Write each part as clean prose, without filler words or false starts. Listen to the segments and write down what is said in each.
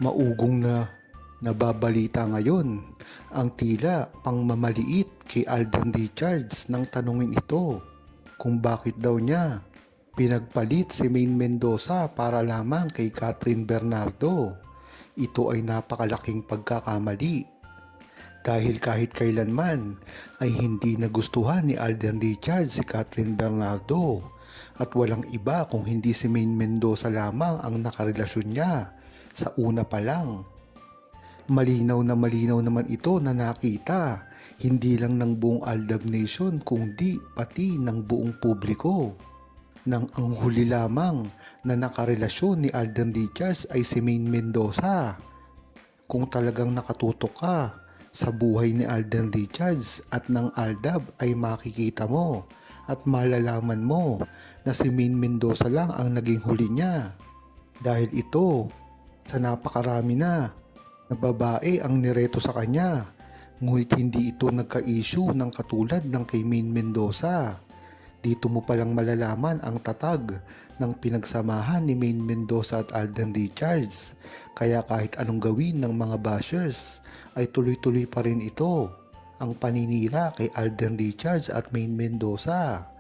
Maugong na nababalita ngayon ang tila pangmamaliit kay Alden Richards nang tanungin ito kung bakit daw niya pinagpalit si Maine Mendoza para lamang kay Catherine Bernardo. Ito ay napakalaking pagkakamali dahil kahit kailanman ay hindi nagustuhan ni Alden Richards si Catherine Bernardo at walang iba kung hindi si Maine Mendoza lamang ang nakarelasyon niya sa una pa lang. Malinaw na malinaw naman ito na nakita hindi lang ng buong Aldab Nation kundi pati ng buong publiko. Nang ang huli lamang na nakarelasyon ni Alden Richards ay si Maine Mendoza. Kung talagang nakatutok ka sa buhay ni Alden Richards at ng Aldab ay makikita mo at malalaman mo na si Maine Mendoza lang ang naging huli niya. Dahil ito sa napakarami na babae ang nireto sa kanya, ngunit hindi ito nagka-issue ng katulad ng kay Maine Mendoza. Dito mo palang malalaman ang tatag ng pinagsamahan ni Maine Mendoza at Alden Richards. Kaya kahit anong gawin ng mga bashers ay tuloy-tuloy pa rin ito ang paninira kay Alden Richards at Maine Mendoza.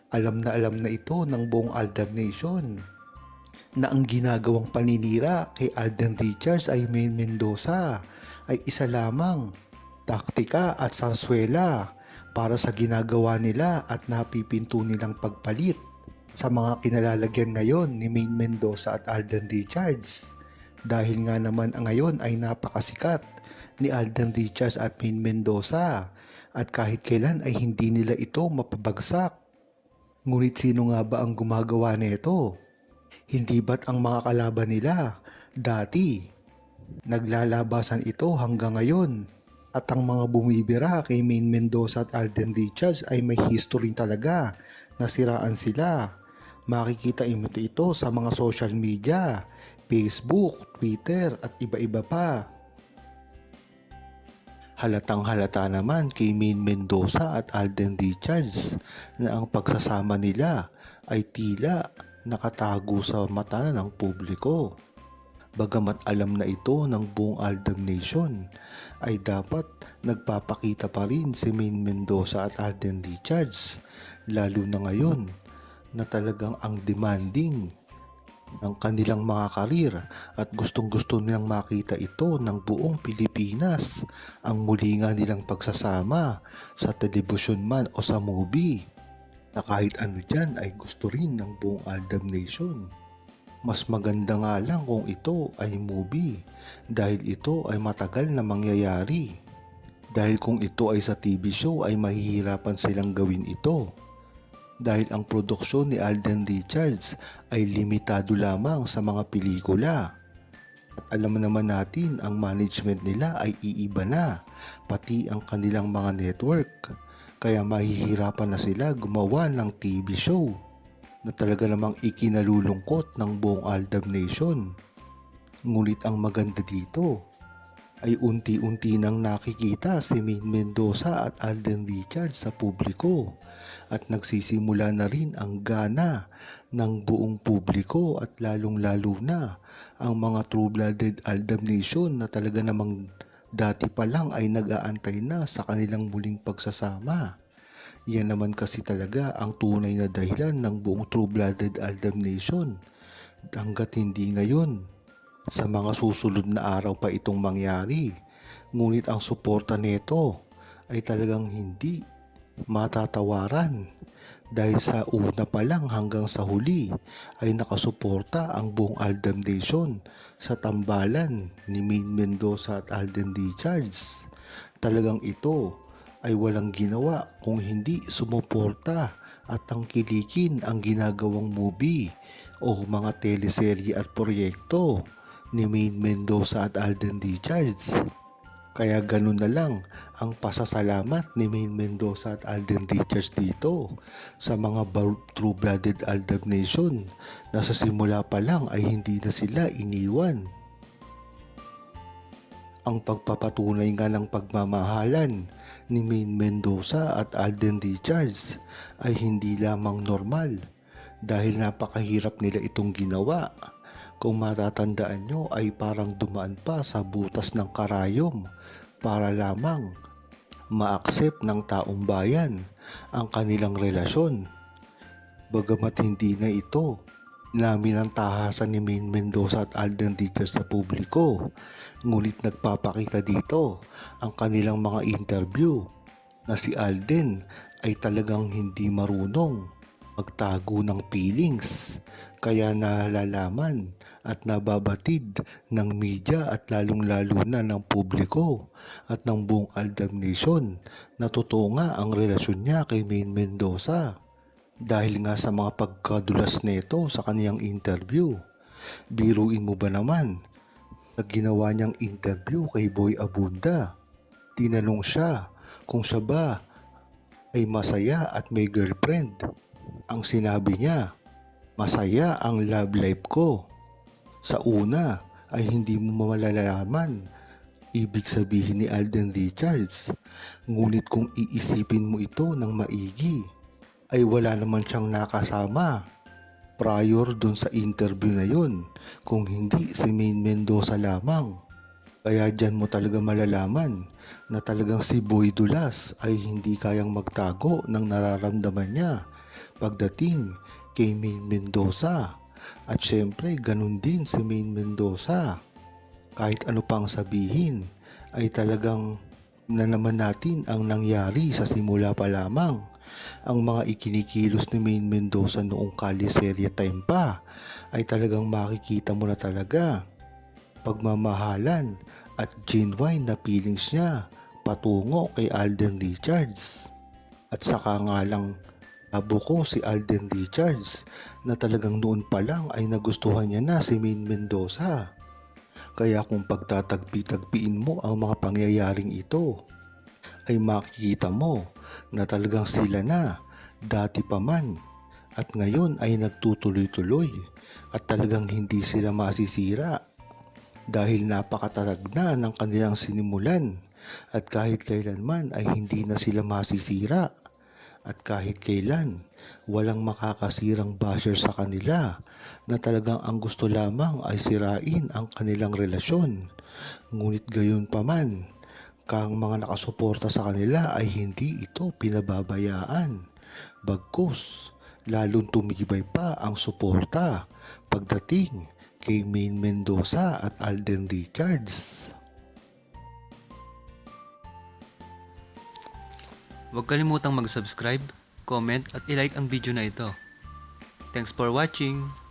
Alam na ito ng buong Aldab Nation na ang ginagawang paninira kay Alden Richards ay Maine Mendoza ay isa lamang taktika at sarswela para sa ginagawa nila at napipinto nilang pagpalit sa mga kinalalagyan ngayon ni Maine Mendoza at Alden Richards. Dahil nga naman ang ngayon ay napakasikat ni Alden Richards at Maine Mendoza at kahit kailan ay hindi nila ito mapabagsak. Ngunit sino nga ba ang gumagawa nito? Hindi ba't ang mga kalaban nila dati naglalabasan ito hanggang ngayon? At ang mga bumibira kay Maine Mendoza at Alden Richards ay may history talaga na siraan sila. Makikita mo ito sa mga social media, Facebook, Twitter at iba-iba pa. Halatang halata naman kay Maine Mendoza at Alden Richards na ang pagsasama nila ay tila nakatago sa mata ng publiko. Bagamat alam na ito ng buong Aldab Nation, ay dapat nagpapakita pa rin si Maine Mendoza at Alden Richards, lalo na ngayon na talagang ang demanding ng kanilang mga karir at gustong-gusto nilang makita ito ng buong Pilipinas, ang muli nga nilang pagsasama sa telebisyon man o sa movie, na kahit ano dyan ay gusto rin ng buong Aldab Nation. Mas maganda nga lang kung ito ay movie dahil ito ay matagal na mangyayari. Dahil kung ito ay sa TV show ay mahihirapan silang gawin ito. Dahil ang produksyon ni Alden Richards ay limitado lamang sa mga pelikula. At alam naman natin ang management nila ay iiba na, pati ang kanilang mga network. Kaya mahihirapan na sila gumawa ng TV show na talaga namang ikinalulungkot ng buong Aldab Nation. Ngunit ang maganda dito ay unti-unti nang nakikita si Maine Mendoza at Alden Richards sa publiko at nagsisimula na rin ang gana ng buong publiko at lalong-lalo na ang mga true-blooded Aldab Nation na talaga namang dati pa lang ay nag-aantay na sa kanilang muling pagsasama. Yan naman kasi talaga ang tunay na dahilan ng buong true-blooded Aldab Nation. Hanggat hindi ngayon, sa mga susunod na araw pa itong mangyari. Ngunit ang suporta nito ay talagang hindi matatawaran. Dahil sa una pa lang hanggang sa huli ay nakasuporta ang buong Aldab Nation sa tambalan ni Maine Mendoza at Alden Richards. Talagang ito ay walang ginawa kung hindi sumuporta at tangkilikin ang ginagawang movie o mga teleserye at proyekto ni Maine Mendoza at Alden Richards. Kaya ganun na lang ang pasasalamat ni Maine Mendoza at Alden Richards dito sa mga true-blooded Aldab Nation na sa simula pa lang ay hindi na sila iniwan. Ang pagpapatunay nga ng pagmamahalan ni Maine Mendoza at Alden Richards ay hindi lamang normal dahil napakahirap nila itong ginawa Kung matatandaan nyo ay parang dumaan pa sa butas ng karayom para lamang ma-accept ng taong bayan ang kanilang relasyon. Bagamat hindi na ito namin ang tahasan ni Maine Mendoza at Alden Richards sa publiko, ngunit nagpapakita dito ang kanilang mga interview na si Alden ay talagang hindi marunong magtago ng feelings, kaya nalalaman at nababatid ng media at lalong-lalo na ng publiko at ng buong Aldab Nation na totoo nga ang relasyon niya kay Maine Mendoza. Dahil nga sa mga pagkadulas nito sa kaniyang interview. Biruin mo ba naman na ginawa niyang interview kay Boy Abunda? Tinanong siya kung siya ba ay masaya at may girlfriend. Ang sinabi niya, masaya ang love life ko. Sa una ay hindi mo malalaman ibig sabihin ni Alden Richards. Ngunit kung iisipin mo ito ng maigi, ay wala naman siyang nakasama prior dun sa interview na yun, kung hindi si Maine Mendoza lamang. Kaya dyan mo talaga malalaman na talagang si Boy Dulas ay hindi kayang magtago ng nararamdaman niya pagdating kay Maine Mendoza. At syempre ganun din si Maine Mendoza. Kahit ano pang sabihin ay talagang na naman natin ang nangyari sa simula pa lamang. Ang mga ikinikilos ni Maine Mendoza noong Caliseria time pa ay talagang makikita mo na talaga pagmamahalan at genuine na feelings niya patungo kay Alden Richards. At saka nga lang nabuko si Alden Richards na talagang noon pa lang ay nagustuhan niya na si Maine Mendoza. Kaya kung pagtatagpi-tagpiin mo ang mga pangyayaring ito, ay makikita mo na talagang sila na dati pa man at ngayon ay nagtutuloy-tuloy at talagang hindi sila masisira dahil napakatatag na ng kanilang sinimulan at kahit kailanman ay hindi na sila masisira at kahit kailan walang makakasirang basher sa kanila na talagang ang gusto lamang ay sirain ang kanilang relasyon. Ngunit gayon pa man, kang mga nakasuporta sa kanila ay hindi ito pinababayaan. Bagkus, lalong tumibay pa ang suporta pagdating kay Maine Mendoza at Alden Richards. Huwag kalimutang mag-subscribe, comment at i-like ang video na ito. Thanks for watching!